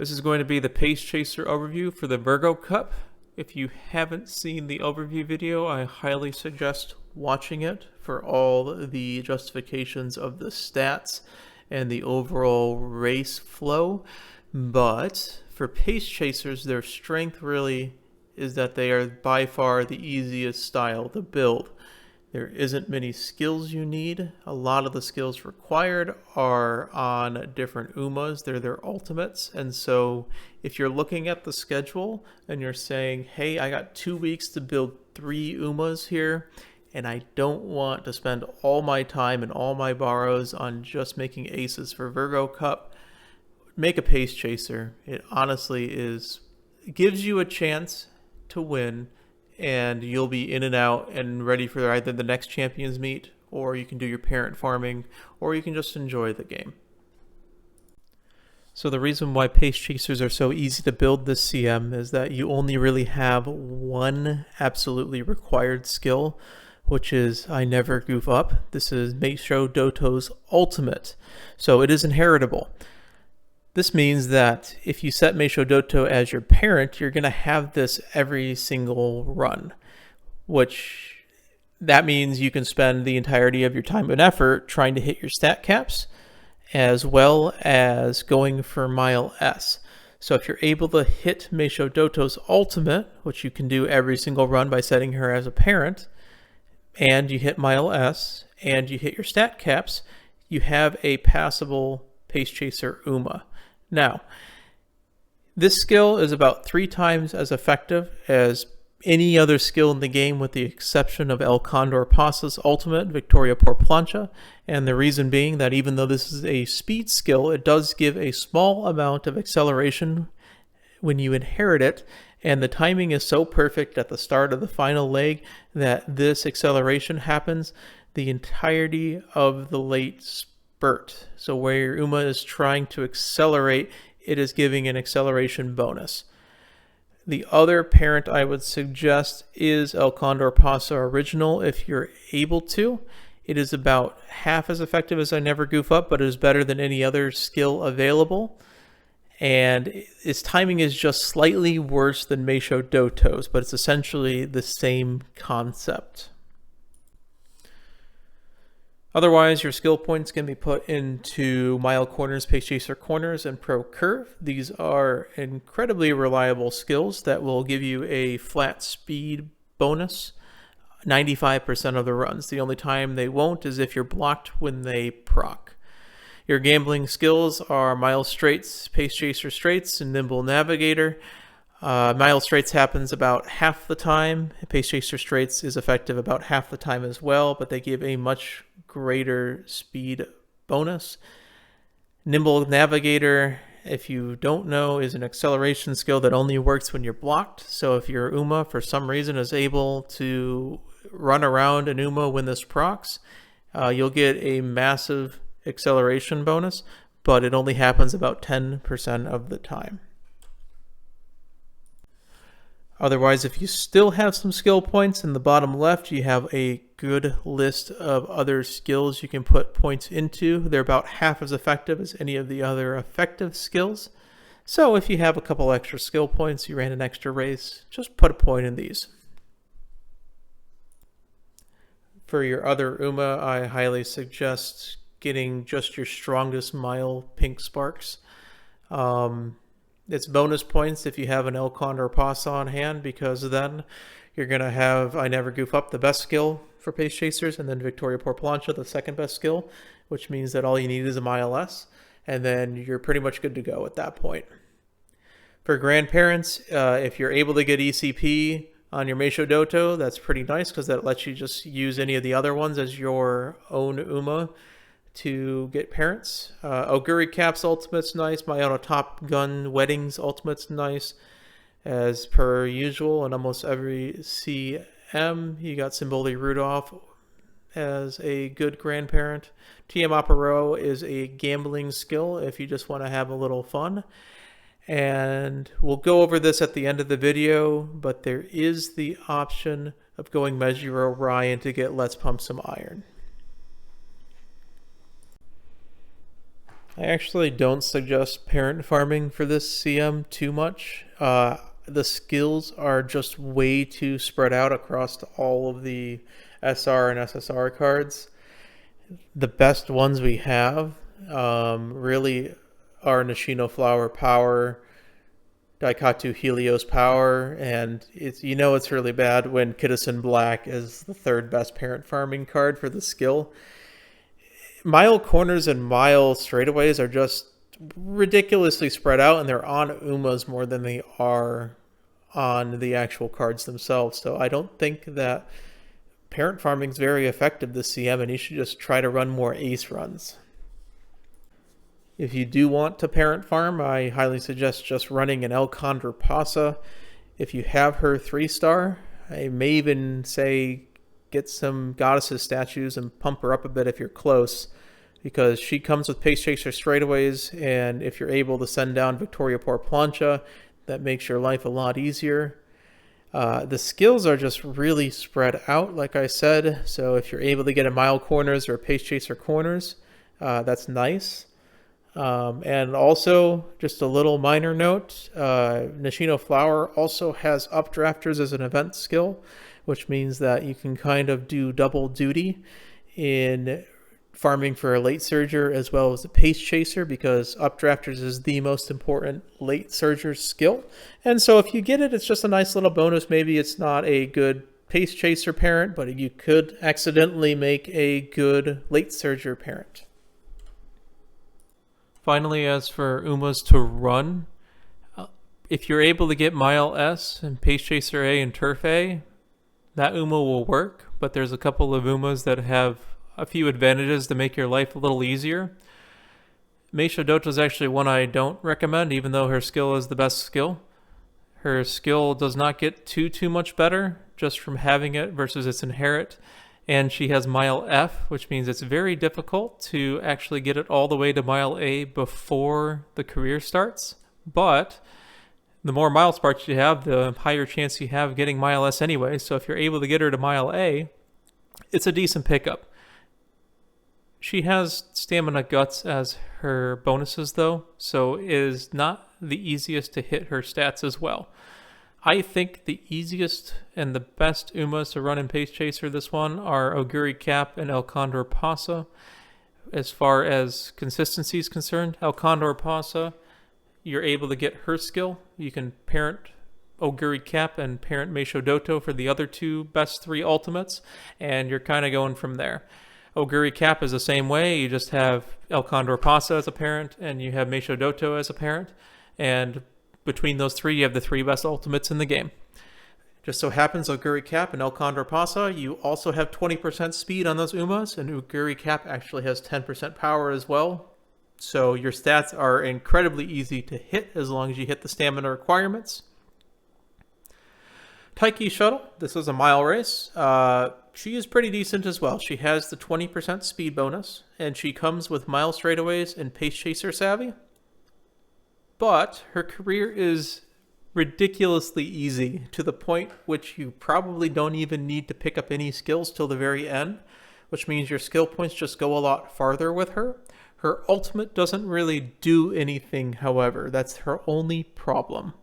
This is going to be the Pace Chaser overview for the Virgo Cup. If you haven't seen the overview video, I highly suggest watching it for all the justifications of the stats and the overall race flow. But for Pace Chasers, their strength really is that they are by far the easiest style to build. There isn't many skills you need. A lot of the skills required are on different UMAs. They're their ultimates. And so if you're looking at the schedule and you're saying, hey, I got 2 weeks to build 3 UMAs here, and I don't want to spend all my time and all my borrows on just making aces for Virgo Cup, make a Pace Chaser. It honestly gives you a chance to win, and you'll be in and out and ready for either the next champions meet, or you can do your parent farming, or you can just enjoy the game. So the reason why Pace Chasers are so easy to build this CM is that you only really have one absolutely required skill, which is I Never Goof Up. This is Meisho Doto's ultimate, so it is inheritable. This means that if you set Meisho Doto as your parent, you're going to have this every single run, which that means you can spend the entirety of your time and effort trying to hit your stat caps, as well as going for Mile S. So if you're able to hit Meisho Doto's ultimate, which you can do every single run by setting her as a parent, and you hit Mile S, and you hit your stat caps, you have a passable Pace Chaser UMA. Now, this skill is about 3 times as effective as any other skill in the game, with the exception of El Condor Pasa's ultimate, Victoria por Plancha, and the reason being that even though this is a speed skill, it does give a small amount of acceleration when you inherit it, and the timing is so perfect at the start of the final leg that this acceleration happens the entirety of the late spurt. So where your UMA is trying to accelerate, it is giving an acceleration bonus. The other parent I would suggest is El Condor Pasa Original if you're able to. It is about half as effective as I Never Goof Up, but it is better than any other skill available. And its timing is just slightly worse than Meisho Doto's, but it's essentially the same concept. Otherwise, your skill points can be put into Mile Corners, Pace Chaser Corners, and Pro Curve. These are incredibly reliable skills that will give you a flat speed bonus 95% of the runs. The only time they won't is if you're blocked when they proc. Your gambling skills are Mile Straights, Pace Chaser Straights, and Nimble Navigator. Mile Straights happens about half the time. Pace Chaser Straights is effective about half the time as well, but they give a much greater speed bonus. Nimble Navigator, if you don't know, is an acceleration skill that only works when you're blocked. So if your UMA for some reason is able to run around an UMA when this procs, you'll get a massive acceleration bonus, but it only happens about 10% of the time. Otherwise, if you still have some skill points, in the bottom left, you have a good list of other skills you can put points into. They're about half as effective as any of the other effective skills. So if you have a couple extra skill points, you ran an extra race, just put a point in these. For your other UMA, I highly suggest getting just your strongest Mile Pink Sparks. It's bonus points if you have an El Condor Pasa on hand, because then you're going to have I Never Goof Up, the best skill for Pace Chasers, and then Victoria por Plancha, the second best skill, which means that all you need is a Mile S, and then you're pretty much good to go at that point. For grandparents, if you're able to get ECP on your Meisho Doto, that's pretty nice, because that lets you just use any of the other ones as your own UMA to get parents. Oguri Cap's ultimate's nice. Mayano Top Gun Wedding's ultimate's nice. As per usual, in almost every CM, you got Simboli Rudolph as a good grandparent. TM Apero is a gambling skill if you just want to have a little fun. And we'll go over this at the end of the video, but there is the option of going Measure Orion to get Let's Pump Some Iron. I actually don't suggest parent farming for this CM too much. The skills are just way too spread out across all of the SR and SSR cards. The best ones we have really are Nishino Flower Power, Daikatu Helios Power, and it's really bad when Kidison Black is the third best parent farming card for the skill. Mile corners and mile straightaways are just ridiculously spread out, and they're on Umas more than they are on the actual cards themselves. So I don't think that parent farming is very effective this CM, and you should just try to run more ace runs. If you do want to parent farm, I highly suggest just running an El Condor Pasa. If you have her 3-star, I may even say get some goddesses statues and pump her up a bit if you're close, because she comes with Pace Chaser straightaways, and if you're able to send down Victoria Por Plancha, that makes your life a lot easier. The skills are just really spread out, like I said, so if you're able to get a mile corners or Pace Chaser corners, that's nice. And also, just a little minor note, Nishino Flower also has Updrafters as an event skill, which means that you can kind of do double duty in farming for a late surger as well as a pace chaser, because Updrafters is the most important late surger skill. And so if you get it, it's just a nice little bonus. Maybe it's not a good pace chaser parent, but you could accidentally make a good late surger parent. Finally, as for Umas to run, if you're able to get Mile S and Pace Chaser A and Turf A, that Uma will work, but there's a couple of Umas that have a few advantages to make your life a little easier. Meisho Dota is actually one I don't recommend, even though her skill is the best skill. Her skill does not get too much better just from having it versus its inherit. And she has Mile F, which means it's very difficult to actually get it all the way to Mile A before the career starts. But the more mile sparks you have, the higher chance you have getting Mile S anyway. So if you're able to get her to Mile A, it's a decent pickup. She has Stamina Guts as her bonuses though, so it is not the easiest to hit her stats as well. I think the easiest and the best Umas to run in Pace Chaser this one are Oguri Cap and El Condor Pasa. As far as consistency is concerned, El Condor Pasa, you're able to get her skill. You can parent Oguri Cap and parent Meisho Doto for the other two best 3 ultimates, and you're kind of going from there. Oguri Cap is the same way. You just have El Condor Pasa as a parent, and you have Meisho Doto as a parent, and between those 3, you have the 3 best ultimates in the game. Just so happens Oguri Cap and El Condor Pasa, you also have 20% speed on those Umas, and Oguri Cap actually has 10% power as well. So your stats are incredibly easy to hit as long as you hit the stamina requirements. Taiki Shuttle, this is a mile race. She is pretty decent as well. She has the 20% speed bonus, and she comes with mile straightaways and Pace Chaser savvy. But her career is ridiculously easy, to the point which you probably don't even need to pick up any skills till the very end, which means your skill points just go a lot farther with her. Her ultimate doesn't really do anything, however. That's her only problem.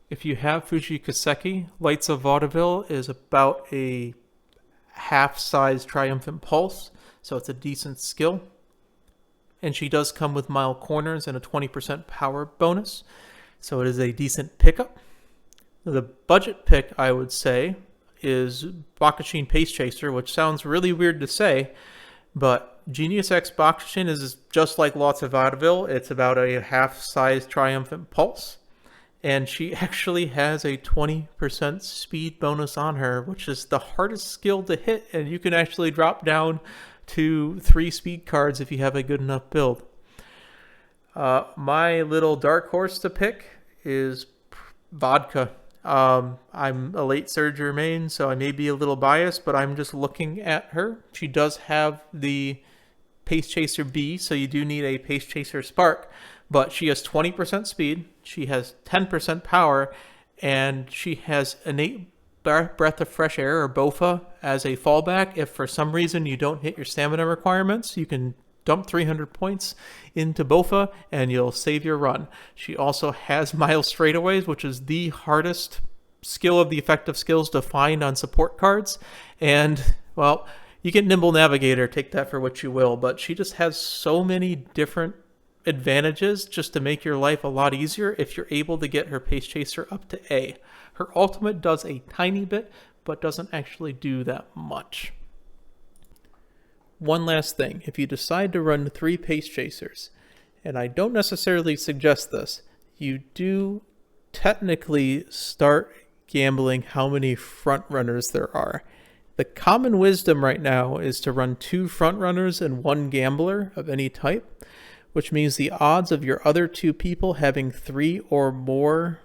If you have Fuji Kaseki, Lights of Vaudeville is about a half-size Triumphant Pulse, so it's a decent skill. And she does come with mile corners and a 20% power bonus, so it is a decent pickup. The budget pick, I would say, is Bakushin Pace Chaser, which sounds really weird to say, but Genius X Bakushin is just like Lots of Vaudeville. It's about a half-size Triumphant Pulse, and she actually has a 20% speed bonus on her, which is the hardest skill to hit, and you can actually drop down to 3 speed cards if you have a good enough build. My little dark horse to pick is Vodka. I'm a late surger main, so I may be a little biased, but I'm just looking at her. She does have the Pace Chaser B, so you do need a Pace Chaser Spark, but she has 20% speed, she has 10% power, and she has innate Breath of Fresh Air, or BOFA, as a fallback. If for some reason you don't hit your stamina requirements, you can dump 300 points into Bofa and you'll save your run. She also has mile straightaways, which is the hardest skill of the effective skills to find on support cards. And, well, you get Nimble Navigator, take that for what you will, but she just has so many different advantages just to make your life a lot easier if you're able to get her Pace Chaser up to A. Her ultimate does a tiny bit, but doesn't actually do that much. One last thing, if you decide to run 3 Pace Chasers, and I don't necessarily suggest this, you do technically start gambling how many front runners there are. The common wisdom right now is to run 2 front runners and 1 gambler of any type, which means the odds of your other 2 people having 3 or more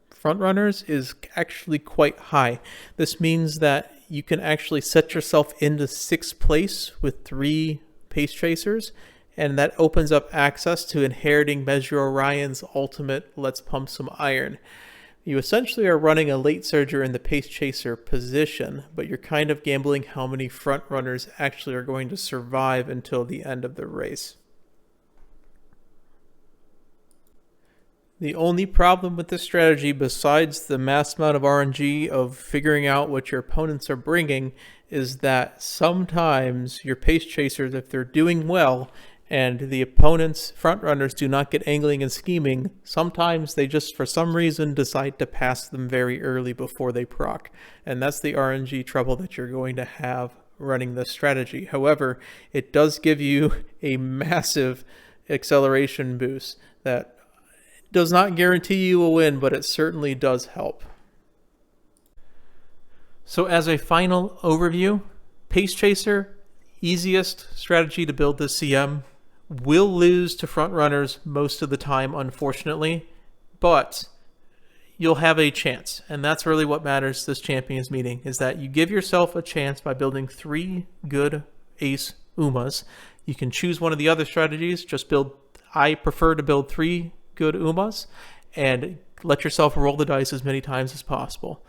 front runners is actually quite high. This means that you can actually set yourself into 6th place with 3 Pace Chasers, and that opens up access to inheriting Measure Orion's ultimate Let's Pump Some Iron. You essentially are running a late surger in the Pace Chaser position, but you're kind of gambling how many front runners actually are going to survive until the end of the race. The only problem with this strategy, besides the mass amount of RNG of figuring out what your opponents are bringing, is that sometimes your Pace Chasers, if they're doing well, and the opponent's front runners do not get angling and scheming, sometimes they just, for some reason, decide to pass them very early before they proc. And that's the RNG trouble that you're going to have running this strategy. However, it does give you a massive acceleration boost that does not guarantee you a win, but it certainly does help. So as a final overview, Pace Chaser, easiest strategy to build this CM, will lose to front runners most of the time, unfortunately, but you'll have a chance. And that's really what matters this Champions meeting, is that you give yourself a chance by building 3 good ace Umas. You can choose one of the other strategies, I prefer to build 3 good Umas and let yourself roll the dice as many times as possible.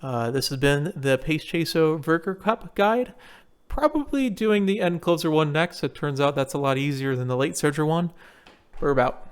This has been the Pace Chaser Virgo Cup guide. Probably doing the end closer one next. It turns out that's a lot easier than the late surger one. We're about.